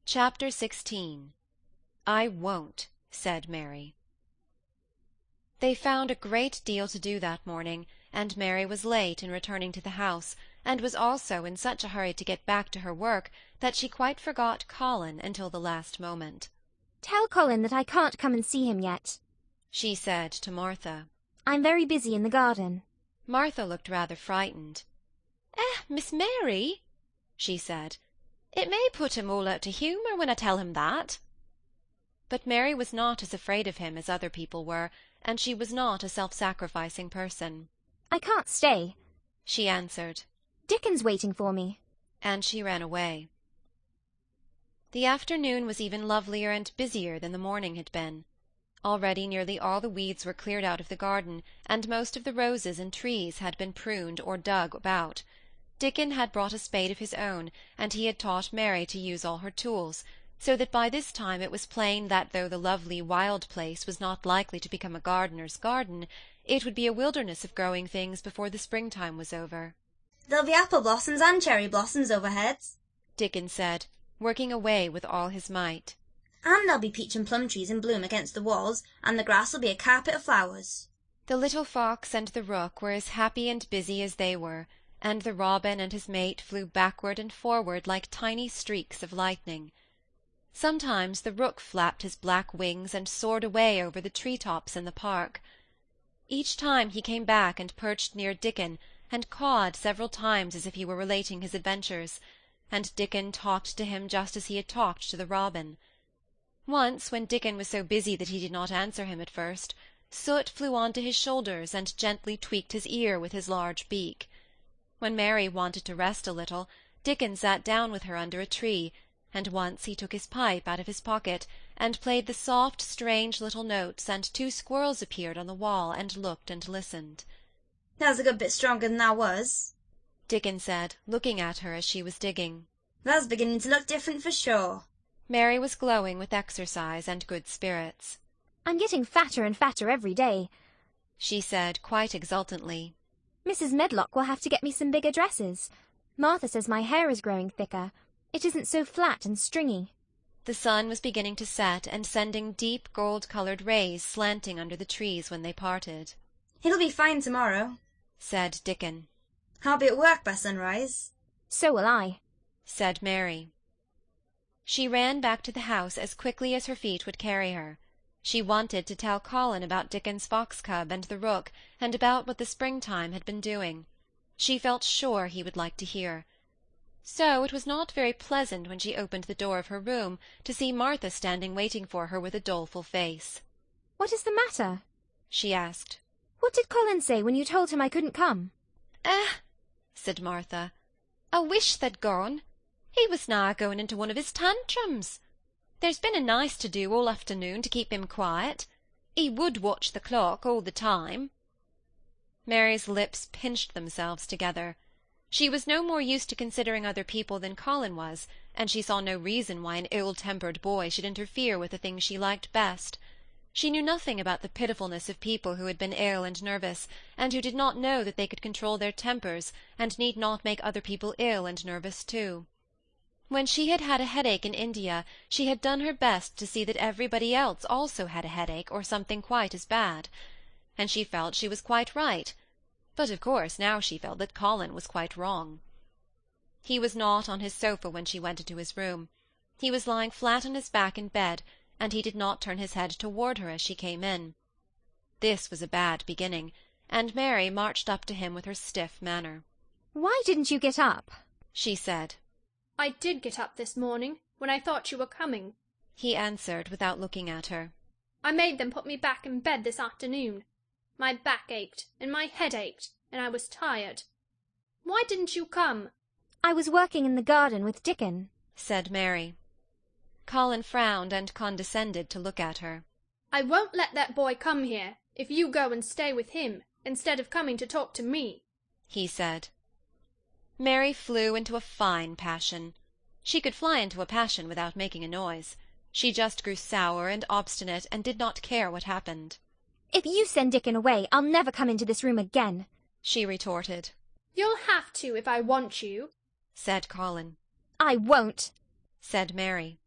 Chapter 16 I Won't, said Mary. They found a great deal to do that morning, and Mary was late in returning to the house, and was also in such a hurry to get back to her work that she quite forgot Colin until the last moment. "Tell Colin that I can't come and see him yet," she said to Martha. "I'm very busy in the garden." Martha looked rather frightened. Miss Mary," she said, "it may put him all out of humour when I tell him that." But Mary was not as afraid of him as other people were, and she was not a self-sacrificing person. "I can't stay," she answered. "Dickon's waiting for me." And she ran away. The afternoon was even lovelier and busier than the morning had been. Already nearly all the weeds were cleared out of the garden, and most of the roses and trees had been pruned or dug about. Dickon had brought a spade of his own, and he had taught Mary to use all her tools, so that by this time it was plain that though the lovely wild place was not likely to become a gardener's garden, it would be a wilderness of growing things before the springtime was over. "There'll be apple blossoms and cherry blossoms overhead," Dickon said, working away with all his might. "And there'll be peach and plum trees in bloom against the walls, and the grass will be a carpet of flowers." The little fox and the rook were as happy and busy as they were, and the robin and his mate flew backward and forward like tiny streaks of lightning. Sometimes the rook flapped his black wings and soared away over the tree-tops in the park. Each time he came back and perched near Dickon, and cawed several times as if he were relating his adventures, and Dickon talked to him just as he had talked to the robin. Once, when Dickon was so busy that he did not answer him at first, Soot flew on to his shoulders and gently tweaked his ear with his large beak. When Mary wanted to rest a little, Dickon sat down with her under a tree, and once he took his pipe out of his pocket and played the soft, strange little notes, and 2 squirrels appeared on the wall and looked and listened. "That's a good bit stronger than thou was," Dickon said, looking at her as she was digging. "Thou's beginning to look different for sure." Mary was glowing with exercise and good spirits. "I'm getting fatter and fatter every day," she said quite exultantly. "Mrs. Medlock will have to get me some bigger dresses. Martha says my hair is growing thicker. It isn't so flat and stringy." The sun was beginning to set and sending deep gold-coloured rays slanting under the trees when they parted. "It'll be fine tomorrow," said Dickon. "I'll be at work by sunrise." "So will I," said Mary. She ran back to the house as quickly as her feet would carry her. She wanted to tell Colin about Dickon's fox-cub and the rook, and about what the springtime had been doing. She felt sure he would like to hear. So it was not very pleasant when she opened the door of her room to see Martha standing waiting for her with a doleful face. "What is the matter?" she asked. "What did Colin say when you told him I couldn't come?" Said Martha, "I wish they'd gone. He was now going into one of his tantrums. There's been a nice to-do all afternoon to keep him quiet. He would watch the clock all the time." Mary's lips pinched themselves together. She was no more used to considering other people than Colin was, and she saw no reason why an ill-tempered boy should interfere with the things she liked best. She knew nothing about the pitifulness of people who had been ill and nervous, and who did not know that they could control their tempers, and need not make other people ill and nervous too. When she had had a headache in India, she had done her best to see that everybody else also had a headache or something quite as bad, and she felt she was quite right, but of course now she felt that Colin was quite wrong. He was not on his sofa when she went into his room. He was lying flat on his back in bed, and he did not turn his head toward her as she came in. This was a bad beginning, and Mary marched up to him with her stiff manner. "Why didn't you get up?" she said. "I did get up this morning, when I thought you were coming," he answered without looking at her. "I made them put me back in bed this afternoon. My back ached, and my head ached, and I was tired. Why didn't you come?" "I was working in the garden with Dickon," said Mary. Colin frowned and condescended to look at her. "I won't let that boy come here, if you go and stay with him, instead of coming to talk to me," he said. Mary flew into a fine passion. She could fly into a passion without making a noise. She just grew sour and obstinate, and did not care what happened. "If you send Dickon away, I'll never come into this room again," she retorted. "You'll have to if I want you," said Colin. "I won't," said Mary.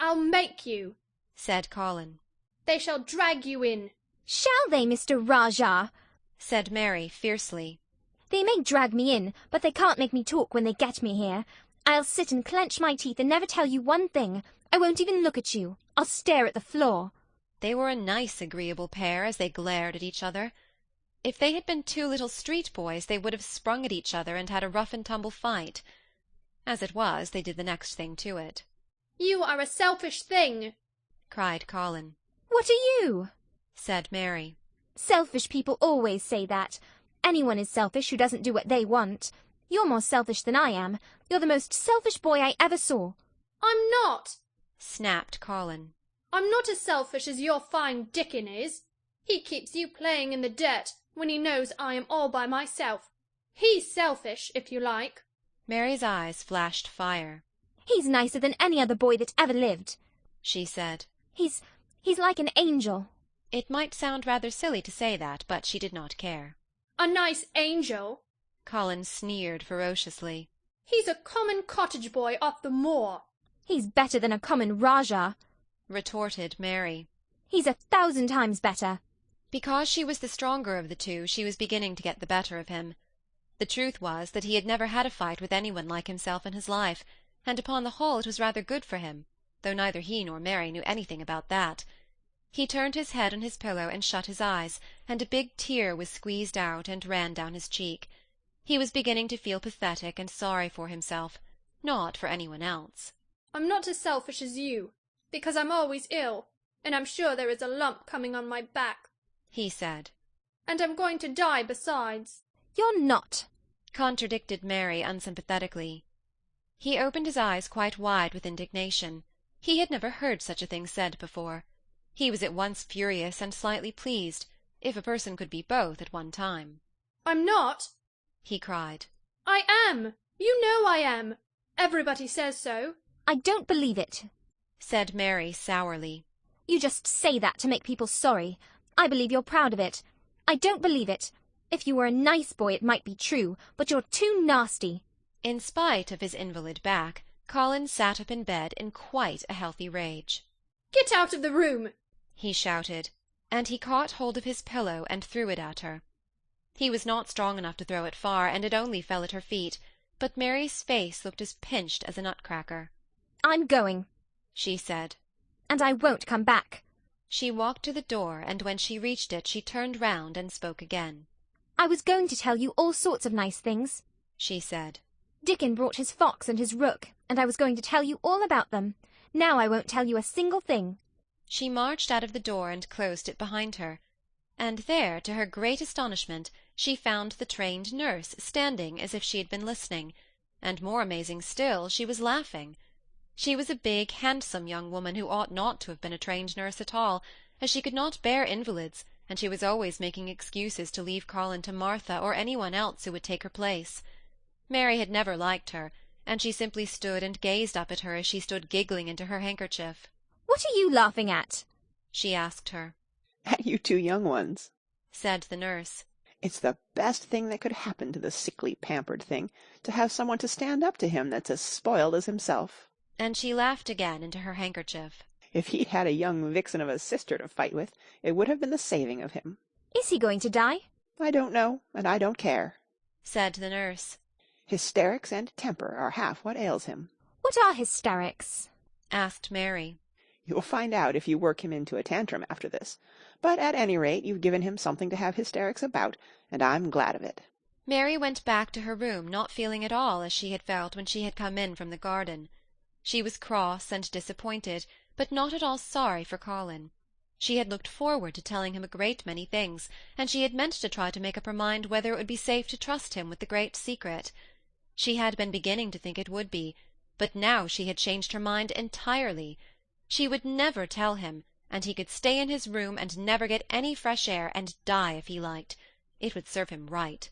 I'll make you, said Colin. They shall drag you in. Shall they, Mr. Rajah? Said Mary fiercely. They may drag me in, but they can't make me talk when they get me here. I'll sit and clench my teeth and never tell you one thing. I won't even look at you. I'll stare at the floor. They were a nice, agreeable pair as they glared at each other. If they had been two little street boys, they would have sprung at each other and had a rough-and-tumble fight. As it was, they did the next thing to it. You are a selfish thing, cried Colin. What are you? Said Mary. Selfish people always say that. Anyone is selfish who doesn't do what they want. You're more selfish than I am. You're the most selfish boy I ever saw. I'm not, snapped Colin. I'm not as selfish as your fine Dickon is. He keeps you playing in the dirt when he knows I am all by myself. He's selfish, if you like. Mary's eyes flashed fire. He's nicer than any other boy that ever lived, she said. He's like an angel. It might sound rather silly to say that, but she did not care. A nice angel? Colin sneered ferociously. He's a common cottage boy off the moor. He's better than a common Rajah, retorted Mary. He's 1,000 times better. Because she was the stronger of the two, she was beginning to get the better of him. The truth was that he had never had a fight with anyone like himself in his life, and upon the whole it was rather good for him, though neither he nor Mary knew anything about that. He turned his head on his pillow and shut his eyes, and a big tear was squeezed out and ran down his cheek. He was beginning to feel pathetic and sorry for himself, not for anyone else. I'm not as selfish as you, because I'm always ill, and I'm sure there is a lump coming on my back, he said. And I'm going to die besides. You're not, contradicted Mary unsympathetically. He opened his eyes quite wide with indignation. He had never heard such a thing said before. He was at once furious and slightly pleased, if a person could be both at one time. I'm not, he cried. I am. You know I am. Everybody says so. I don't believe it, said Mary sourly. You just say that to make people sorry. I believe you're proud of it. I don't believe it. If you were a nice boy it might be true, but you're too nasty. In spite of his invalid back, Colin sat up in bed in quite a healthy rage. Get out of the room, he shouted, and he caught hold of his pillow and threw it at her. He was not strong enough to throw it far, and it only fell at her feet, but Mary's face looked as pinched as a nutcracker. I'm going, she said. And I won't come back. She walked to the door, and when she reached it she turned round and spoke again. I was going to tell you all sorts of nice things, she said. Dickon brought his fox and his rook, and I was going to tell you all about them. Now I won't tell you a single thing. She marched out of the door and closed it behind her, and there, to her great astonishment, she found the trained nurse standing as if she had been listening, and more amazing still, she was laughing. She was a big, handsome young woman who ought not to have been a trained nurse at all, as she could not bear invalids, and she was always making excuses to leave Colin to Martha or anyone else who would take her place. Mary had never liked her, and she simply stood and gazed up at her as she stood giggling into her handkerchief. What are you laughing at? she asked her. At you two young ones, said the nurse. It's the best thing that could happen to the sickly, pampered thing, to have someone to stand up to him that's as spoiled as himself. And she laughed again into her handkerchief. If he'd had a young vixen of a sister to fight with, it would have been the saving of him. Is he going to die? I don't know, and I don't care, said the nurse. Hysterics and temper are half what ails him. What are hysterics? asked Mary. You'll find out if you work him into a tantrum after this. But at any rate, you've given him something to have hysterics about, and I'm glad of it. Mary went back to her room, not feeling at all as she had felt when she had come in from the garden. She was cross and disappointed, but not at all sorry for Colin. She had looked forward to telling him a great many things, and she had meant to try to make up her mind whether it would be safe to trust him with the great secret. She had been beginning to think it would be, but now she had changed her mind entirely. She would never tell him, and he could stay in his room and never get any fresh air, and die if he liked. It would serve him right.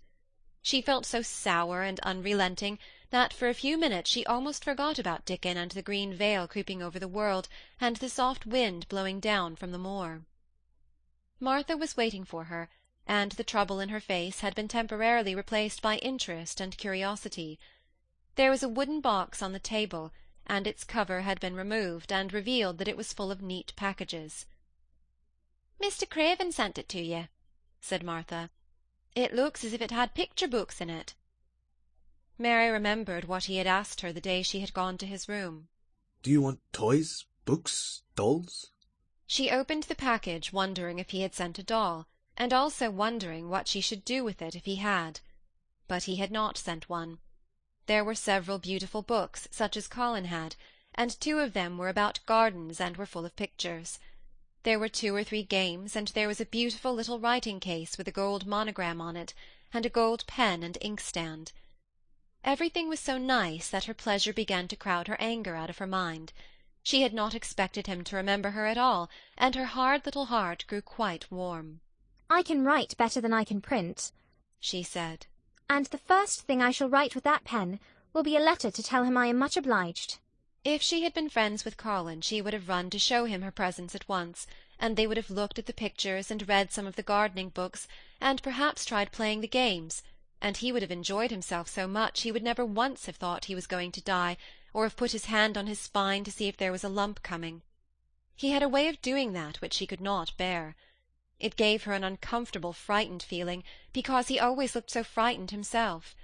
She felt so sour and unrelenting that for a few minutes she almost forgot about Dickon and the green veil creeping over the world, and the soft wind blowing down from the moor. Martha was waiting for her, and the trouble in her face had been temporarily replaced by interest and curiosity. There was a wooden box on the table, and its cover had been removed and revealed that it was full of neat packages. "Mr. Craven sent it to you," said Martha. "It looks as if it had picture books in it." Mary remembered what he had asked her the day she had gone to his room. Do you want toys, books, dolls? She opened the package, wondering if he had sent a doll, and also wondering what she should do with it if he had. But he had not sent one. There were several beautiful books, such as Colin had, and 2 of them were about gardens and were full of pictures. There were 2 or 3 games, and there was a beautiful little writing-case with a gold monogram on it, and a gold pen and inkstand. Everything was so nice that her pleasure began to crowd her anger out of her mind. She had not expected him to remember her at all, and her hard little heart grew quite warm. "I can write better than I can print," she said. "and the first thing I shall write with that pen will be a letter to tell him I am much obliged." If she had been friends with Colin, she would have run to show him her presents at once, and they would have looked at the pictures and read some of the gardening books, and perhaps tried playing the games, and he would have enjoyed himself so much he would never once have thought he was going to die, or have put his hand on his spine to see if there was a lump coming. He had a way of doing that which she could not bear. It gave her an uncomfortable, frightened feeling, because he always looked so frightened himself.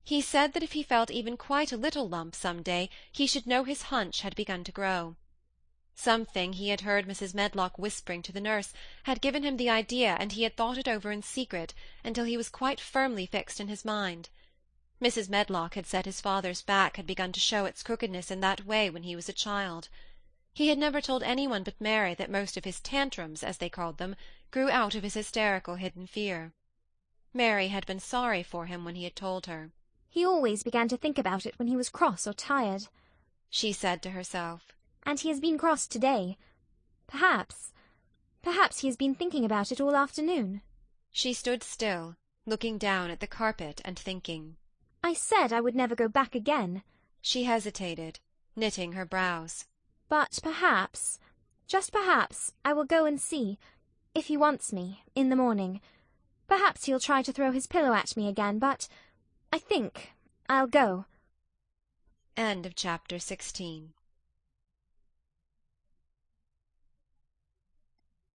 He said that if he felt even quite a little lump some day, he should know his hunch had begun to grow. Something he had heard Mrs. Medlock whispering to the nurse had given him the idea, and he had thought it over in secret until he was quite firmly fixed in his mind. Mrs. Medlock had said his father's back had begun to show its crookedness in that way when he was a child. He had never told anyone but Mary that most of his tantrums, as they called them, grew out of his hysterical hidden fear. Mary had been sorry for him when he had told her. "He always began to think about it when he was cross or tired," she said to herself. "and he has been cross today. Perhaps he has been thinking about it all afternoon." She stood still, looking down at the carpet and thinking. "I said I would never go back again." She hesitated, knitting her brows. "But perhaps, just perhaps, I will go and see, if he wants me, in the morning. Perhaps he'll try to throw his pillow at me again, but I think I'll go." End of chapter 16.